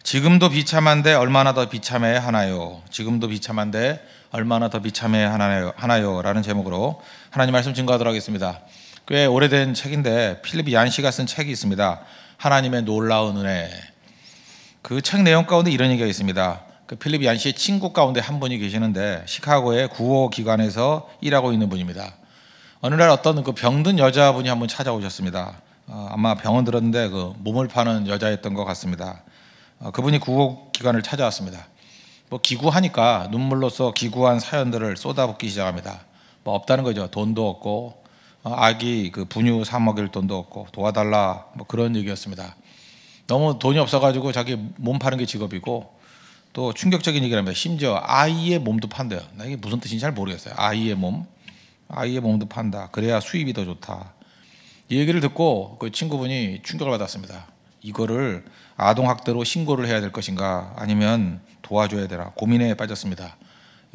지금도 비참한데 얼마나 더 비참해야 하나요? 지금도 비참한데 얼마나 더 비참해야 하나요? 라는 제목으로 하나님 말씀 증거하도록 하겠습니다. 꽤 오래된 책인데 필립 얀시가 쓴 책이 있습니다. 하나님의 놀라운 은혜. 그 책 내용 가운데 이런 얘기가 있습니다. 그 필립 얀시의 친구 가운데 한 분이 계시는데 시카고의 구호 기관에서 일하고 있는 분입니다. 어느 날 어떤 그 병든 여자분이 한 분 찾아오셨습니다. 아마 병원 들었는데 그 몸을 파는 여자였던 것 같습니다. 그분이 구호기관을 찾아왔습니다. 뭐 기구하니까 눈물로써 기구한 사연들을 쏟아붓기 시작합니다. 뭐 없다는 거죠. 돈도 없고 아기 그 분유 사 먹일 돈도 없고 도와달라 뭐 그런 얘기였습니다. 너무 돈이 없어가지고 자기 몸 파는 게 직업이고 또 충격적인 얘기를 합니다. 심지어 아이의 몸도 판대요. 나 이게 무슨 뜻인지 잘 모르겠어요. 아이의 몸도 판다. 그래야 수입이 더 좋다. 이 얘기를 듣고 그 친구분이 충격을 받았습니다. 이거를 아동학대로 신고를 해야 될 것인가 아니면 도와줘야 되나 고민에 빠졌습니다.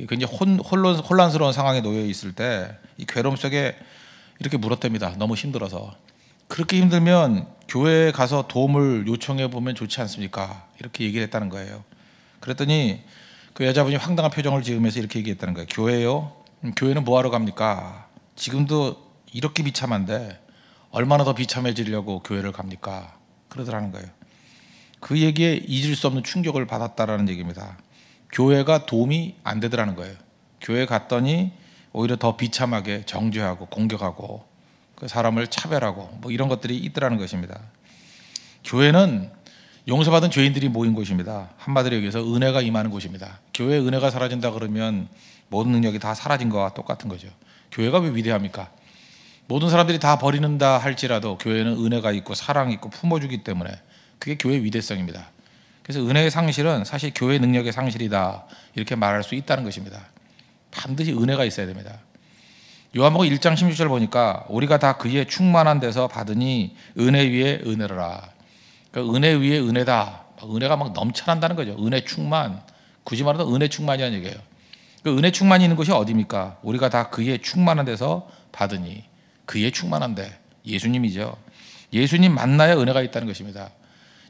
굉장히 혼란스러운 상황에 놓여 있을 때 이 괴로움 속에 이렇게 물었답니다. 너무 힘들어서. 그렇게 힘들면 교회에 가서 도움을 요청해 보면 좋지 않습니까? 이렇게 얘기를 했다는 거예요. 그랬더니 그 여자분이 황당한 표정을 지으면서 이렇게 얘기했다는 거예요. 교회요? 교회는 뭐하러 갑니까? 지금도 이렇게 비참한데 얼마나 더 비참해지려고 교회를 갑니까? 그러더라는 거예요. 그 얘기에 잊을 수 없는 충격을 받았다라는 얘기입니다. 교회가 도움이 안 되더라는 거예요. 교회 갔더니 오히려 더 비참하게 정죄하고 공격하고 그 사람을 차별하고 뭐 이런 것들이 있더라는 것입니다. 교회는 용서받은 죄인들이 모인 곳입니다. 한마디로 얘기해서 은혜가 임하는 곳입니다. 교회에 은혜가 사라진다 그러면 모든 능력이 다 사라진 거와 똑같은 거죠. 교회가 왜 위대합니까? 모든 사람들이 다 버리는다 할지라도 교회는 은혜가 있고 사랑이 있고 품어주기 때문에 그게 교회의 위대성입니다. 그래서 은혜의 상실은 사실 교회의 능력의 상실이다 이렇게 말할 수 있다는 것입니다. 반드시 은혜가 있어야 됩니다. 요한복음 1장 16절 보니까 우리가 다 그의 충만한 데서 받으니 은혜 위에 은혜라. 그러니까 은혜 위에 은혜다. 은혜가 막 넘쳐난다는 거죠. 은혜 충만. 굳이 말하면 은혜 충만이라는 얘기예요. 그 은혜 충만이 있는 곳이 어디입니까? 우리가 다 그의 충만한 데서 받으니. 그의 충만한데 예수님이죠. 예수님 만나야 은혜가 있다는 것입니다.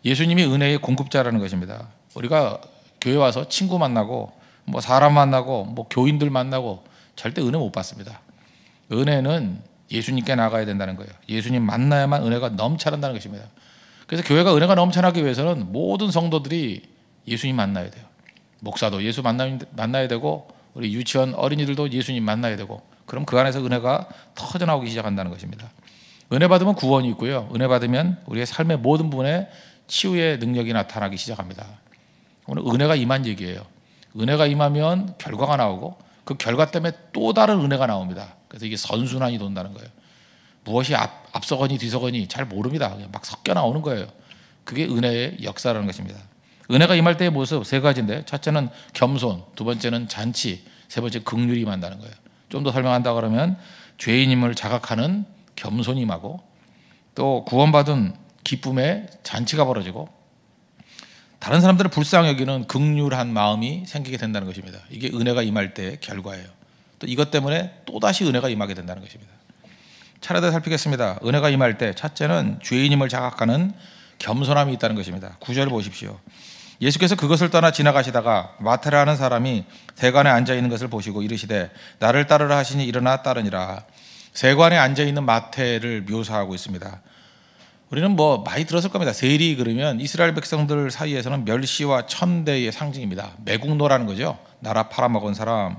예수님이 은혜의 공급자라는 것입니다. 우리가 교회 와서 친구 만나고 뭐 사람 만나고 뭐 교인들 만나고 절대 은혜 못 받습니다. 은혜는 예수님께 나가야 된다는 거예요. 예수님 만나야만 은혜가 넘쳐난다는 것입니다. 그래서 교회가 은혜가 넘쳐나기 위해서는 모든 성도들이 예수님 만나야 돼요. 목사도 예수 만나야 되고 우리 유치원 어린이들도 예수님 만나야 되고 그럼 그 안에서 은혜가 터져나오기 시작한다는 것입니다. 은혜 받으면 구원이 있고요. 은혜 받으면 우리의 삶의 모든 부분에 치유의 능력이 나타나기 시작합니다. 오늘 은혜가 임한 얘기예요. 은혜가 임하면 결과가 나오고 그 결과 때문에 또 다른 은혜가 나옵니다. 그래서 이게 선순환이 돈다는 거예요. 무엇이 앞서거니 뒤서거니 잘 모릅니다. 그냥 막 섞여 나오는 거예요. 그게 은혜의 역사라는 것입니다. 은혜가 임할 때의 모습 세 가지인데 첫째는 겸손, 두 번째는 잔치, 세 번째 긍휼이 임한다는 거예요. 좀 더 설명한다 그러면 죄인임을 자각하는 겸손이 임하고 또 구원받은 기쁨에 잔치가 벌어지고 다른 사람들을 불쌍히 여기는 긍휼한 마음이 생기게 된다는 것입니다. 이게 은혜가 임할 때의 결과예요. 또 이것 때문에 또다시 은혜가 임하게 된다는 것입니다. 차례대로 살피겠습니다. 은혜가 임할 때 첫째는 죄인임을 자각하는 겸손함이 있다는 것입니다. 9절 보십시오. 예수께서 그것을 떠나 지나가시다가 마태라는 사람이 세관에 앉아있는 것을 보시고 이르시되 나를 따르라 하시니 일어나 따르니라. 세관에 앉아있는 마태를 묘사하고 있습니다. 우리는 뭐 많이 들었을 겁니다. 세리 그러면 이스라엘 백성들 사이에서는 멸시와 천대의 상징입니다. 매국노라는 거죠. 나라 팔아먹은 사람.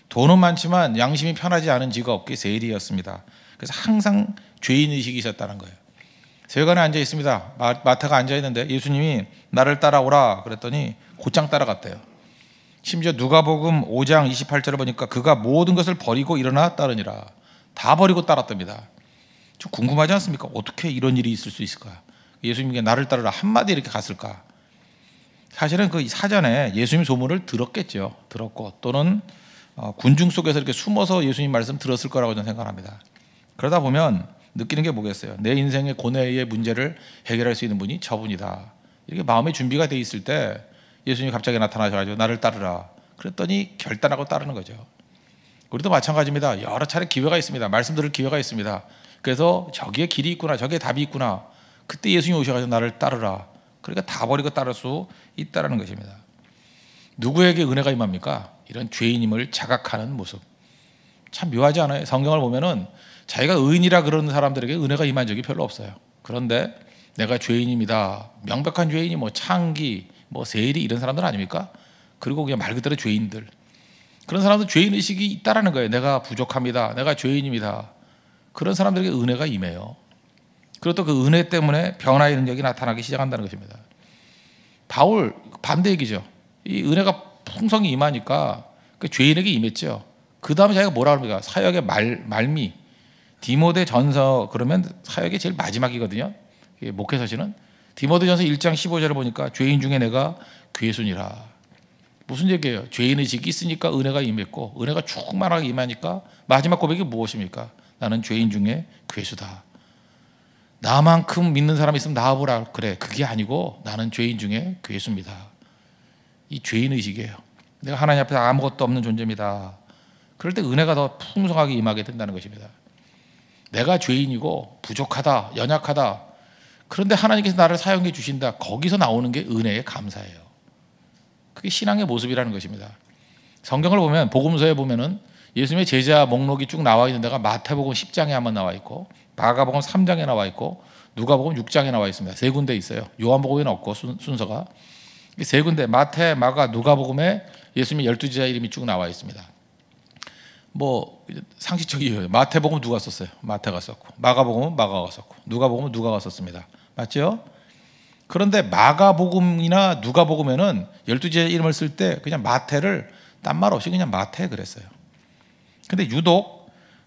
돈은 많지만 양심이 편하지 않은 직업, 그게 세리였습니다. 그래서 항상 죄인의식이 있었다는 거예요. 세관에 앉아 있습니다. 마태가 앉아 있는데 예수님이 나를 따라오라 그랬더니 곧장 따라갔대요. 심지어 누가복음 5장 28절을 보니까 그가 모든 것을 버리고 일어나 따르니라. 다 버리고 따랐답니다. 좀 궁금하지 않습니까? 어떻게 이런 일이 있을 수 있을까? 예수님께 나를 따르라 한마디 이렇게 갔을까? 사실은 그 사전에 예수님 소문을 들었겠죠. 들었고 또는 군중 속에서 이렇게 숨어서 예수님 말씀 들었을 거라고 저는 생각합니다. 그러다 보면 느끼는 게 뭐겠어요? 내 인생의 고뇌의 문제를 해결할 수 있는 분이 저분이다. 이렇게 마음의 준비가 돼 있을 때 예수님이 갑자기 나타나셔가지고 나를 따르라. 그랬더니 결단하고 따르는 거죠. 우리도 마찬가지입니다. 여러 차례 기회가 있습니다. 말씀 들을 기회가 있습니다. 그래서 저기에 길이 있구나, 저기에 답이 있구나. 그때 예수님이 오셔가지고 나를 따르라. 그러니까 다 버리고 따를 수 있다는 것입니다. 누구에게 은혜가 임합니까? 이런 죄인임을 자각하는 모습. 참 묘하지 않아요? 성경을 보면은 자기가 의인이라 그러는 사람들에게 은혜가 임한 적이 별로 없어요. 그런데 내가 죄인입니다. 명백한 죄인이 뭐 창기, 뭐 세리 이런 사람들 아닙니까? 그리고 그냥 말 그대로 죄인들. 그런 사람들 죄인의식이 있다라는 거예요. 내가 부족합니다. 내가 죄인입니다. 그런 사람들에게 은혜가 임해요. 그리고 또 그 은혜 때문에 변화의 능력이 나타나기 시작한다는 것입니다. 바울 반대 얘기죠. 이 은혜가 풍성히 임하니까 그 죄인에게 임했죠. 그 다음에 자기가 뭐라 합니까? 사역의 말미. 디모데 전서 그러면 사역의 제일 마지막이거든요. 목회서시는 디모데 전서 1장 15절을 보니까 죄인 중에 내가 괴순이라. 무슨 얘기예요? 죄인의식이 있으니까 은혜가 임했고 은혜가 충만하게 임하니까 마지막 고백이 무엇입니까? 나는 죄인 중에 괴수다. 나만큼 믿는 사람이 있으면 나와보라. 그래, 그게 아니고 나는 죄인 중에 괴수입니다. 이 죄인의식이에요. 내가 하나님 앞에서 아무것도 없는 존재입니다. 그럴 때 은혜가 더 풍성하게 임하게 된다는 것입니다. 내가 죄인이고 부족하다, 연약하다. 그런데 하나님께서 나를 사용해 주신다. 거기서 나오는 게 은혜의 감사예요. 그게 신앙의 모습이라는 것입니다. 성경을 보면 복음서에 보면은 예수님의 제자 목록이 쭉 나와 있는 데가 마태복음 10장에 한번 나와 있고 마가복음 3장에 나와 있고 누가복음 6장에 나와 있습니다. 세 군데 있어요. 요한복음에는 없고 순서가 세 군데 마태, 마가, 누가복음에 예수님의 12제자 이름이 쭉 나와 있습니다. 뭐 상식적이에요. 마태복음 누가 썼어요? 마태가 썼고 마가복음은 마가가 썼고 누가복음은 누가가 썼습니다. 맞죠? 그런데 마가복음이나 누가복음에는 12제자 이름을 쓸 때 그냥 마태를 딴 말 없이 그냥 마태 그랬어요. 근데 유독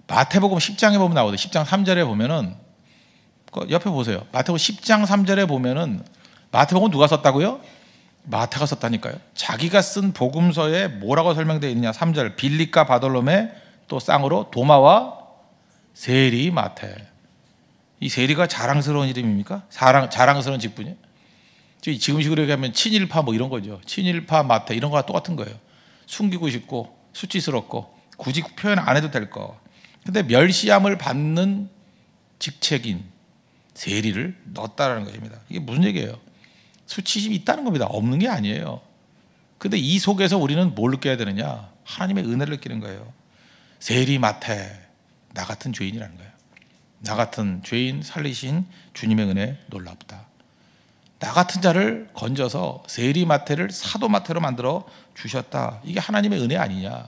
마태복음 10장에 보면 나오거든요. 10장 3절에 보면은 옆에 보세요. 마태복음 10장 3절에 보면은 마태복음 누가 썼다고요? 마태가 썼다니까요. 자기가 쓴 복음서에 뭐라고 설명되어 있느냐. 3절 빌립과 바돌로메 또 쌍으로 도마와 세리 마태. 이 세리가 자랑스러운 이름입니까? 자랑스러운 직분이에요. 지금식으로 얘기하면 친일파 뭐 이런 거죠. 친일파 마태 이런 거랑 똑같은 거예요. 숨기고 싶고 수치스럽고 굳이 표현 안 해도 될 거. 근데 멸시함을 받는 직책인 세리를 넣었다라는 것입니다. 이게 무슨 얘기예요? 수치심이 있다는 겁니다. 없는 게 아니에요. 근데 이 속에서 우리는 뭘 느껴야 되느냐? 하나님의 은혜를 느끼는 거예요. 세리 마태, 나 같은 죄인이라는 거예요. 나 같은 죄인 살리신 주님의 은혜 놀랍다. 나 같은 자를 건져서 세리 마태를 사도 마태로 만들어 주셨다. 이게 하나님의 은혜 아니냐?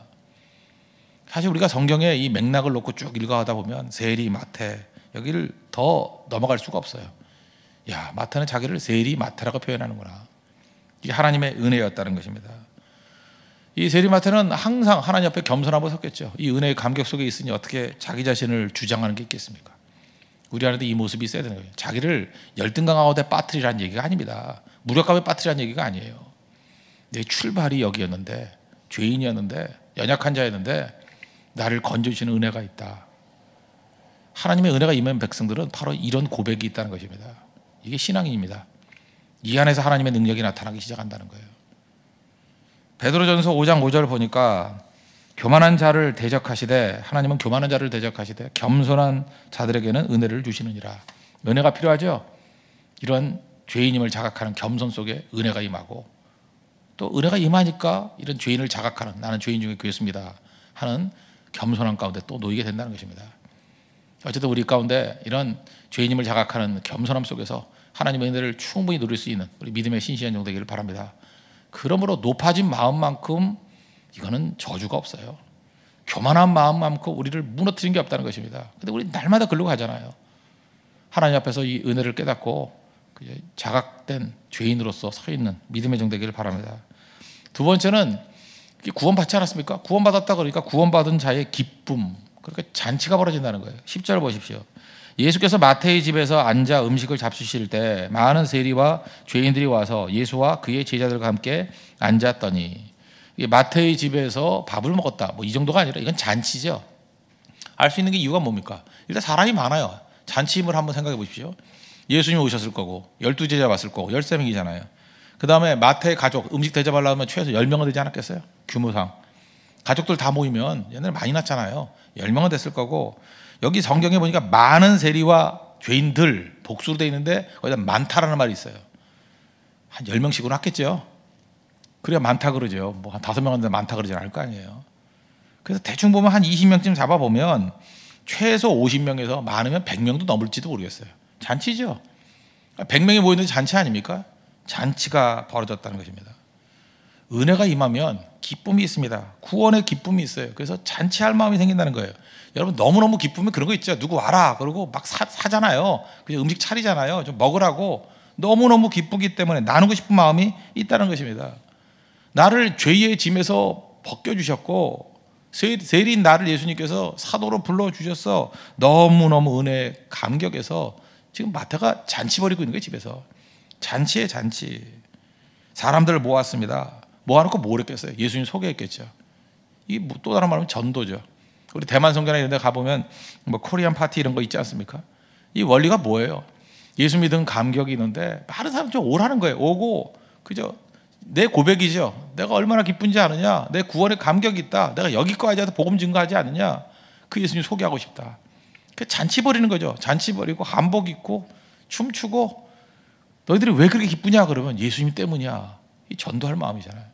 사실 우리가 성경에 이 맥락을 놓고 쭉 읽어가다 보면 세리 마태 여기를 더 넘어갈 수가 없어요. 야, 마태는 자기를 세리 마태라고 표현하는구나. 이게 하나님의 은혜였다는 것입니다. 이 세리 마태는 항상 하나님 앞에 겸손함을 섰겠죠. 이 은혜의 감격 속에 있으니 어떻게 자기 자신을 주장하는 게 있겠습니까? 우리 안에도 이 모습이 있어야 되는 거예요. 자기를 열등강화돼 빠뜨리라는 얘기가 아닙니다. 무력감에 빠뜨리라는 얘기가 아니에요. 내 출발이 여기였는데 죄인이었는데 연약한 자였는데 나를 건져주시는 은혜가 있다. 하나님의 은혜가 임한 백성들은 바로 이런 고백이 있다는 것입니다. 이게 신앙입니다. 이 안에서 하나님의 능력이 나타나기 시작한다는 거예요. 베드로전서 5장 5절을 보니까 교만한 자를 대적하시되 하나님은 교만한 자를 대적하시되 겸손한 자들에게는 은혜를 주시느니라. 은혜가 필요하죠. 이런 죄인임을 자각하는 겸손 속에 은혜가 임하고 또 은혜가 임하니까 이런 죄인을 자각하는 나는 죄인 중에 괴수입니다 하는 겸손한 가운데 또 놓이게 된다는 것입니다. 어쨌든 우리 가운데 이런 죄인임을 자각하는 겸손함 속에서 하나님의 은혜를 충분히 누릴 수 있는 우리 믿음의 신실한 종 되기를 바랍니다. 그러므로 높아진 마음만큼 이거는 저주가 없어요. 교만한 마음만큼 우리를 무너뜨린 게 없다는 것입니다. 근데 우리 날마다 그러고 가잖아요. 하나님 앞에서 이 은혜를 깨닫고 자각된 죄인으로서 서 있는 믿음의 종 되기를 바랍니다. 두 번째는 구원받지 않았습니까? 구원받았다 그러니까 구원받은 자의 기쁨, 그러니까 잔치가 벌어진다는 거예요. 10절 보십시오. 예수께서 마태의 집에서 앉아 음식을 잡수실 때 많은 세리와 죄인들이 와서 예수와 그의 제자들과 함께 앉았더니 마태의 집에서 밥을 먹었다. 뭐 이 정도가 아니라 이건 잔치죠. 알 수 있는 게 이유가 뭡니까? 일단 사람이 많아요. 잔치임을 한번 생각해 보십시오. 예수님이 오셨을 거고 12제자 왔을 거고 13명이잖아요. 그 다음에 마태의 가족 음식 대접하려면 최소 10명은 되지 않았겠어요? 규모상. 가족들 다 모이면 옛날에 많이 났잖아요. 10명은 됐을 거고 여기 성경에 보니까 많은 세리와 죄인들 복수로 되어 있는데 거기다 많다라는 말이 있어요. 한 10명씩은 왔겠죠. 그래야 많다 그러죠. 뭐 한 5명한테 많다 그러진 않을 거 아니에요. 그래서 대충 보면 한 20명쯤 잡아보면 최소 50명에서 많으면 100명도 넘을지도 모르겠어요. 잔치죠. 100명이 모이는데 잔치 아닙니까? 잔치가 벌어졌다는 것입니다. 은혜가 임하면 기쁨이 있습니다. 구원의 기쁨이 있어요. 그래서 잔치할 마음이 생긴다는 거예요. 여러분 너무너무 기쁘면 그런 거 있죠. 누구 와라 그러고 막 사잖아요. 그냥 음식 차리잖아요. 좀 먹으라고. 너무너무 기쁘기 때문에 나누고 싶은 마음이 있다는 것입니다. 나를 죄의 짐에서 벗겨주셨고 세리인 나를 예수님께서 사도로 불러주셔서 너무너무 은혜 감격해서 지금 마태가 잔치 벌이고 있는 거예요. 집에서 잔치에 잔치. 사람들을 모았습니다. 모아놓고 뭘 했겠어요? 예수님 소개했겠죠. 이게 또 다른 말하면 전도죠. 우리 대만 성교나 이런 데 가보면 뭐 코리안 파티 이런 거 있지 않습니까? 이 원리가 뭐예요? 예수 믿은 감격이 있는데 많은 사람 좀 오라는 거예요. 오고 그죠? 내 고백이죠. 내가 얼마나 기쁜지 아느냐? 내 구원의 감격이 있다. 내가 여기까지 와서 복음 증거하지 않느냐? 그 예수님 소개하고 싶다. 그 잔치 벌이는 거죠. 잔치 벌이고 한복 입고 춤추고 너희들이 왜 그렇게 기쁘냐? 그러면 예수님 때문이야. 이 전도할 마음이잖아요.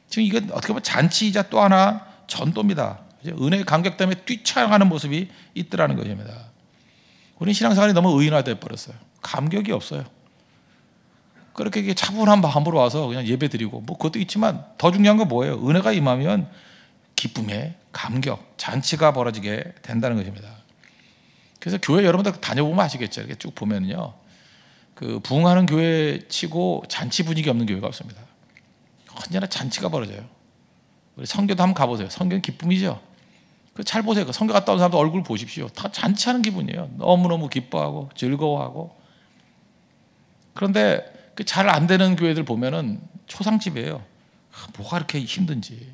지금 이건 어떻게 보면 잔치이자 또 하나 전도입니다. 은혜의 감격 때문에 뛰쳐나가는 모습이 있더라는 것입니다. 우리는 신앙생활이 너무 의인화되어 버렸어요. 감격이 없어요. 그렇게 차분한 마음으로 와서 그냥 예배 드리고 뭐 그것도 있지만 더 중요한 건 뭐예요? 은혜가 임하면 기쁨의 감격, 잔치가 벌어지게 된다는 것입니다. 그래서 교회 여러분들 다녀보면 아시겠죠. 이렇게 쭉 보면요, 그 부흥하는 교회 치고 잔치 분위기 없는 교회가 없습니다. 언제나 잔치가 벌어져요. 우리 성교도 한번 가보세요. 성교는 기쁨이죠. 그 잘 보세요. 그 성교 갔다 온 사람들 얼굴 보십시오. 다 잔치하는 기분이에요. 너무너무 기뻐하고 즐거워하고. 그런데 그 잘 안 되는 교회들 보면은 초상집이에요. 뭐가 그렇게 힘든지.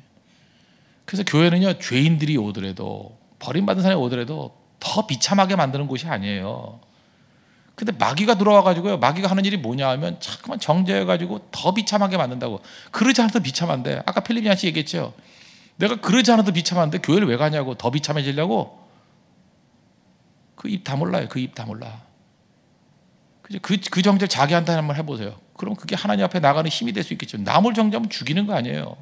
그래서 교회는요, 죄인들이 오더라도, 버림받은 사람이 오더라도 더 비참하게 만드는 곳이 아니에요. 근데 마귀가 들어와가지고요, 마귀가 하는 일이 뭐냐 하면 자꾸만 정죄해가지고 더 비참하게 만든다고. 그러지 않아도 비참한데, 아까 필립 얀씨 얘기했죠. 내가 그러지 않아도 비참한데 교회를 왜 가냐고. 더 비참해지려고. 그 입 다 몰라요. 그 입 다 몰라. 그 정죄 자기한테 한번 해보세요. 그럼 그게 하나님 앞에 나가는 힘이 될 수 있겠죠. 남을 정죄하면 죽이는 거 아니에요.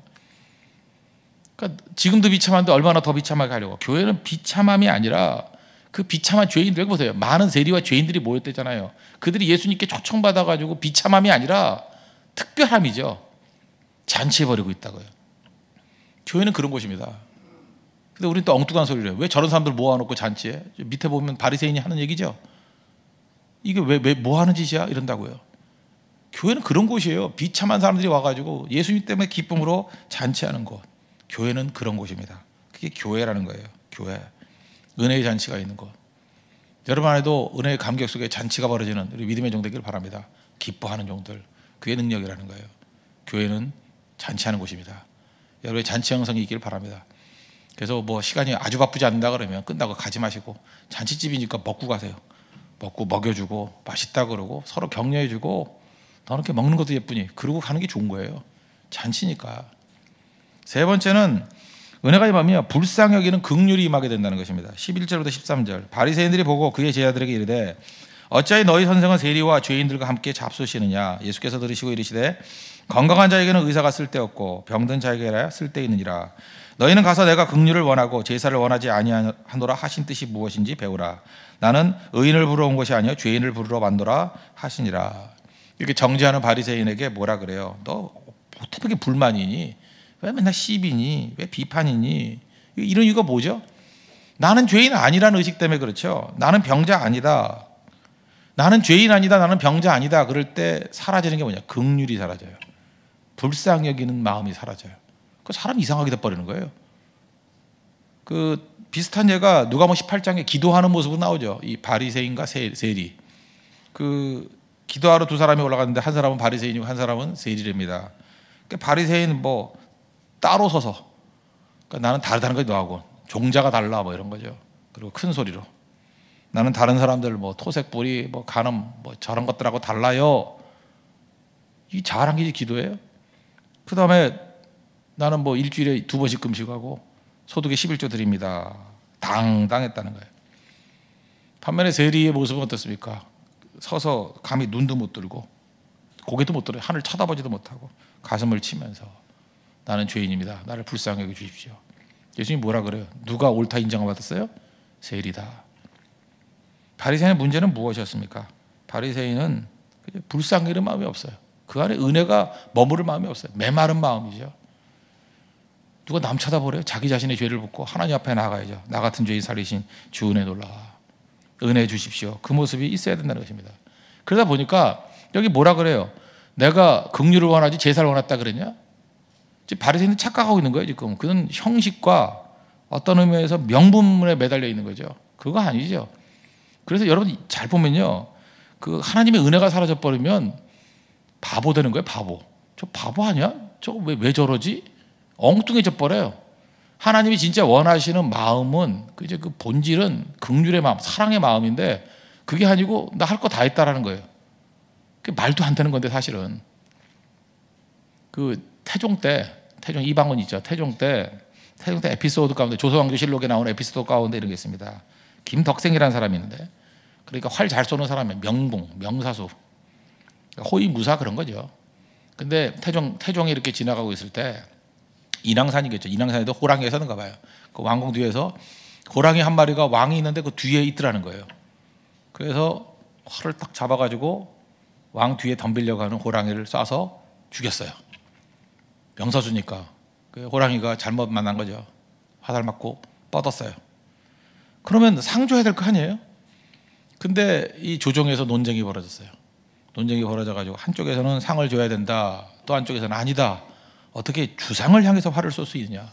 그러니까 지금도 비참한데 얼마나 더 비참하게 하려고. 교회는 비참함이 아니라 그 비참한 죄인들 보세요. 많은 세리와 죄인들이 모였대잖아요. 그들이 예수님께 초청받아가지고 비참함이 아니라 특별함이죠. 잔치해버리고 있다고요. 교회는 그런 곳입니다. 근데 우리는 또 엉뚱한 소리를 해요. 왜 저런 사람들 모아놓고 잔치해? 밑에 보면 바리새인이 하는 얘기죠. 이게 왜 뭐 하는 짓이야? 이런다고요. 교회는 그런 곳이에요. 비참한 사람들이 와가지고 예수님 때문에 기쁨으로 잔치하는 곳. 교회는 그런 곳입니다. 그게 교회라는 거예요. 교회. 은혜의 잔치가 있는 곳. 여러분 안에도 은혜의 감격 속에 잔치가 벌어지는 우리 믿음의 종 되기를 바랍니다. 기뻐하는 종들. 그게 능력이라는 거예요. 교회는 잔치하는 곳입니다. 여러분의 잔치 형성이 있기를 바랍니다. 그래서 뭐 시간이 아주 바쁘지 않는다 그러면 끝나고 가지 마시고 잔치집이니까 먹고 가세요. 먹고 먹여주고 맛있다 그러고 서로 격려해주고 더 이렇게 먹는 것도 예쁘니 그러고 가는 게 좋은 거예요. 잔치니까. 세 번째는 은혜가 임하면 불쌍히 여기는 긍휼이 임하게 된다는 것입니다. 11절부터 13절. 바리새인들이 보고 그의 제자들에게 이르되 어찌하여 너희 선생은 세리와 죄인들과 함께 잡수시느냐. 예수께서 들으시고 이르시되 건강한 자에게는 의사가 쓸데없고 병든 자에게야 쓸데있느니라. 너희는 가서 내가 긍휼을 원하고 제사를 원하지 아니하노라 하신 뜻이 무엇인지 배우라. 나는 의인을 부르러 온 것이 아니요 죄인을 부르러 왔노라 하시니라. 이렇게 정죄하는 바리새인에게 뭐라 그래요? 너 어떻게 불만이니? 왜 맨날 시비니? 왜 비판이니? 이런 이유가 뭐죠? 나는 죄인 아니라는 의식 때문에 그렇죠. 나는 병자 아니다. 나는 죄인 아니다. 나는 병자 아니다. 그럴 때 사라지는 게 뭐냐? 긍휼이 사라져요. 불쌍히 여기는 마음이 사라져요. 그 사람 이상하게 돼버리는 거예요. 그 비슷한 예가 누가복음 18장에 기도하는 모습으로 나오죠. 이 바리새인과 세리. 그 기도하러 두 사람이 올라갔는데 한 사람은 바리새인이고 한 사람은 세리랍니다. 그러니까 바리새인은 뭐 따로 서서 그러니까 나는 다르다는 거 너하고 종자가 달라 뭐 이런 거죠. 그리고 큰 소리로 나는 다른 사람들 뭐 토색 뿌리 뭐 간음 뭐 저런 것들하고 달라요. 이 자랑이 기도예요. 그 다음에 나는 뭐 일주일에 2번씩 금식하고 소득의 11조 드립니다. 당당했다는 거예요. 반면에 세리의 모습은 어떻습니까? 서서 감히 눈도 못 들고 고개도 못 들어요. 하늘 쳐다보지도 못하고 가슴을 치면서 나는 죄인입니다. 나를 불쌍히 여겨 주십시오. 예수님이 뭐라 그래요? 누가 옳다 인정을 받았어요? 세리다. 바리새인의 문제는 무엇이었습니까? 바리새인은 불쌍히 여기는 마음이 없어요. 그 안에 은혜가 머무를 마음이 없어요. 메마른 마음이죠. 누가 남 쳐다보래요? 자기 자신의 죄를 묻고 하나님 앞에 나가야죠. 나 같은 죄인 살리신 주 은혜 놀라 은혜 주십시오. 그 모습이 있어야 된다는 것입니다. 그러다 보니까 여기 뭐라 그래요? 내가 긍휼을 원하지 제사를 원했다 그랬냐? 지금 바리새인은 착각하고 있는 거예요. 지금 그는 형식과 어떤 의미에서 명분에 매달려 있는 거죠. 그거 아니죠. 그래서 여러분 잘 보면요, 그 하나님의 은혜가 사라져 버리면 바보 되는 거예요. 바보. 저 바보 아니야? 저거 왜 저러지? 엉뚱해져 버려요. 하나님이 진짜 원하시는 마음은 이제 그 본질은 긍휼의 마음, 사랑의 마음인데 그게 아니고 나 할 거 다 했다라는 거예요. 그게 말도 안 되는 건데 사실은 그 태종 이방원 있죠. 태종 때 에피소드 가운데 조선왕조실록에 나오는 에피소드 가운데 이런 게 있습니다. 김덕생이라는 사람이 있는데 그러니까 활 잘 쏘는 사람이에요. 명붕, 명사수, 호위무사 그런 거죠. 근데 태종이 이렇게 지나가고 있을 때 인왕산이겠죠. 인왕산에도 호랑이가 있었는가 봐요. 그 왕궁 뒤에서 호랑이 한 마리가 왕이 있는데 그 뒤에 있더라는 거예요. 그래서 활을 딱 잡아가지고 왕 뒤에 덤비려고 하는 호랑이를 쏴서 죽였어요. 명사수니까 그 호랑이가 잘못 만난 거죠. 화살 맞고 뻗었어요. 그러면 상줘야 될 거 아니에요? 근데 이 조정에서 논쟁이 벌어졌어요. 논쟁이 벌어져가지고 한쪽에서는 상을 줘야 된다, 또 한쪽에서는 아니다. 어떻게 주상을 향해서 화를 쏠 수 있느냐?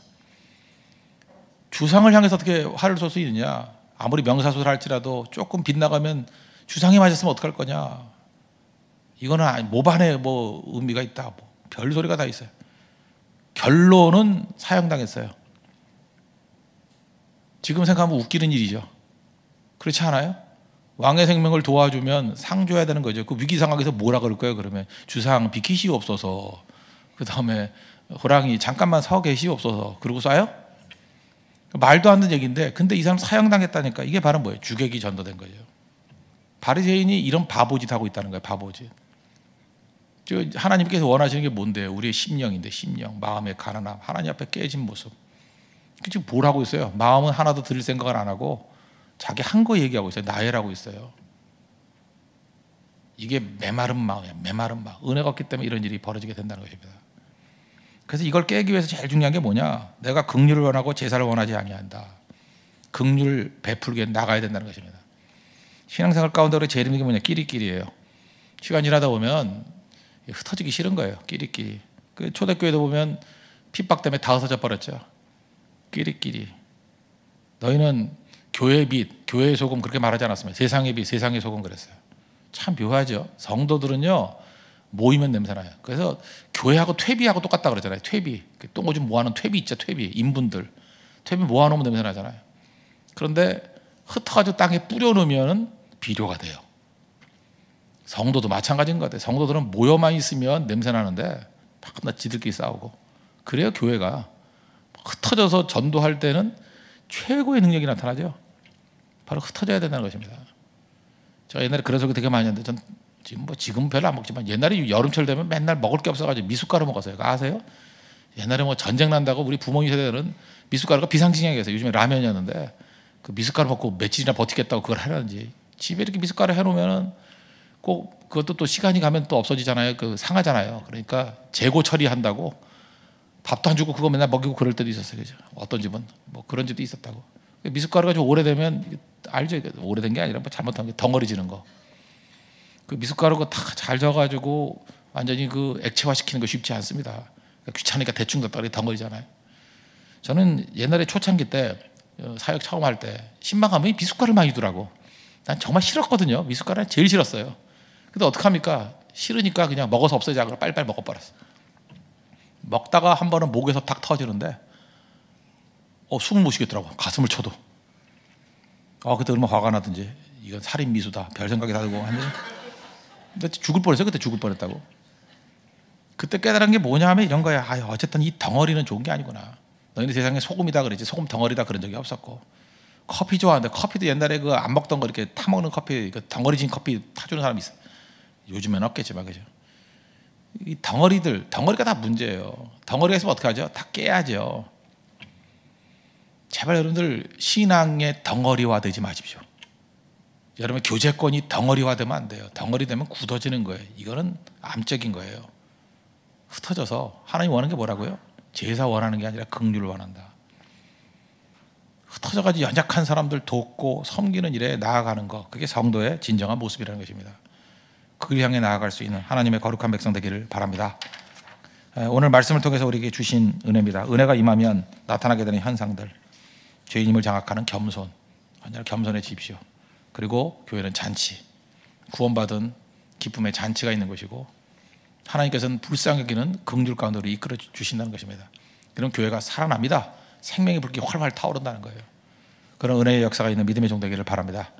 주상을 향해서 어떻게 화를 쏠 수 있느냐? 아무리 명사수를 할지라도 조금 빗나가면 주상이 맞았으면 어떡할 거냐? 이거는 모반에 뭐 의미가 있다. 뭐 별 소리가 다 있어요. 결론은 사형당했어요. 지금 생각하면 웃기는 일이죠. 그렇지 않아요? 왕의 생명을 도와주면 상 줘야 되는 거죠. 그 위기 상황에서 뭐라 그럴 거예요? 그러면 주상 비키시옵소서. 그 다음에 호랑이 잠깐만 서 계시옵소서. 그러고 쏴요? 말도 안 되는 얘기인데, 근데 이 사람 사형당했다니까. 이게 바로 뭐예요? 주객이 전도된 거죠. 바리새인이 이런 바보짓 하고 있다는 거예요. 바보짓. 하나님께서 원하시는 게 뭔데요? 우리의 심령인데, 심령, 마음의 가난함, 하나님 앞에 깨진 모습. 지금 뭘 하고 있어요? 마음은 하나도 들을 생각을 안 하고 자기 한 거 얘기하고 있어요. 나열하고 있어요. 이게 메마른 마음이에요. 메마른 마음. 은혜가 없기 때문에 이런 일이 벌어지게 된다는 것입니다. 그래서 이걸 깨기 위해서 제일 중요한 게 뭐냐? 내가 긍휼을 원하고 제사를 원하지 아니한다. 긍휼을 베풀게 나가야 된다는 것입니다. 신앙생활 가운데 제일 힘든 게 뭐냐? 끼리끼리예요. 시간 지나다 보면 흩어지기 싫은 거예요. 끼리끼리. 그 초대교회도 보면 핍박 때문에 다 흩어져 버렸죠. 끼리끼리. 너희는 교회의 빛, 교회의 소금 그렇게 말하지 않았습니다. 세상의 빛, 세상의 소금 그랬어요. 참 묘하죠. 성도들은요 모이면 냄새나요. 그래서 교회하고 퇴비하고 똑같다 그러잖아요. 퇴비, 똥오줌 모아놓은 퇴비 있죠. 퇴비, 인분들 퇴비 모아놓으면 냄새나잖아요. 그런데 흩어가지고 땅에 뿌려놓으면 비료가 돼요. 성도도 마찬가지인 것 같아요. 성도들은 모여만 있으면 냄새나는데 막 지들끼리 싸우고 그래요. 교회가 흩어져서 전도할 때는 최고의 능력이 나타나죠. 바로 흩어져야 된다는 것입니다. 제가 옛날에 그런 소리 되게 많이 했는데 전 지금 별로 안 먹지만 옛날에 여름철 되면 맨날 먹을 게 없어가지고 미숫가루 먹었어요. 그거 아세요? 옛날에 뭐 전쟁 난다고 우리 부모님 세대들은 미숫가루가 비상식량이었어요. 요즘에 라면이었는데 그 미숫가루 먹고 며칠이나 버티겠다고 그걸 하는지 집에 이렇게 미숫가루 해놓으면은 꼭 그것도 또 시간이 가면 또 없어지잖아요. 그 상하잖아요. 그러니까 재고 처리한다고 밥도 안 주고 그거 맨날 먹이고 그럴 때도 있었어요. 그죠? 어떤 집은 뭐 그런 집도 있었다고. 미숫가루가 좀 오래되면 알죠? 오래된 게 아니라 뭐 잘못한 게 덩어리지는 거. 그 미숫가루가 다 잘 져가지고 완전히 그 액체화 시키는 거 쉽지 않습니다. 그러니까 귀찮으니까 대충 넣다가 근거리잖아요. 저는 옛날에 초창기 때 사역 처음 할 때 신방하면 미숫가루 많이 주더라고. 난 정말 싫었거든요. 미숫가루는 제일 싫었어요. 근데 어떡합니까? 싫으니까 그냥 먹어서 없애자고 빨리빨리 먹어버렸어. 먹다가 한 번은 목에서 탁 터지는데 숨을 못 쉬겠더라고. 가슴을 쳐도. 그때 얼마나 화가 나든지. 이건 살인 미수다. 별 생각이 다 들고 완전히. 근데 죽을 뻔했어요. 그때 죽을 뻔했다고. 그때 깨달은 게 뭐냐 하면 이런 거야. 어쨌든 이 덩어리는 좋은 게 아니구나. 너희는 세상에 소금이다 그랬지. 소금 덩어리다 그런 적이 없었고. 커피 좋아하는데 커피도 옛날에 그 안 먹던 거 이렇게 타 먹는 커피, 그 덩어리진 커피 타주는 사람이 있어. 요즘에는 없겠지만 그죠. 이 덩어리가 다 문제예요. 덩어리가 있으면 어떻게 하죠? 다 깨야죠. 제발 여러분들 신앙의 덩어리화되지 마십시오. 여러분의 교제권이 덩어리화되면 안 돼요. 덩어리되면 굳어지는 거예요. 이거는 암적인 거예요. 흩어져서 하나님 원하는 게 뭐라고요? 제사 원하는 게 아니라 긍휼을 원한다. 흩어져가지고 연약한 사람들 돕고 섬기는 일에 나아가는 것, 그게 성도의 진정한 모습이라는 것입니다. 그를 향해 나아갈 수 있는 하나님의 거룩한 백성 되기를 바랍니다. 오늘 말씀을 통해서 우리에게 주신 은혜입니다. 은혜가 임하면 나타나게 되는 현상들, 죄인임을 장악하는 겸손, 언제나 겸손해지십시오. 그리고 교회는 잔치, 구원받은 기쁨의 잔치가 있는 것이고 하나님께서는 불쌍히 여기는 긍휼 가운데로 이끌어 주신다는 것입니다. 그럼 교회가 살아납니다. 생명의 불길이 활활 타오른다는 거예요. 그런 은혜의 역사가 있는 믿음의 종 되기를 바랍니다.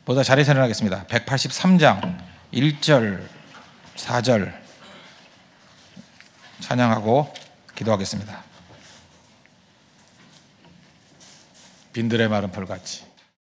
보다 자리에서 일어나겠습니다. 183장 1절 4절 찬양하고 기도하겠습니다. 빈들의 마른 풀같이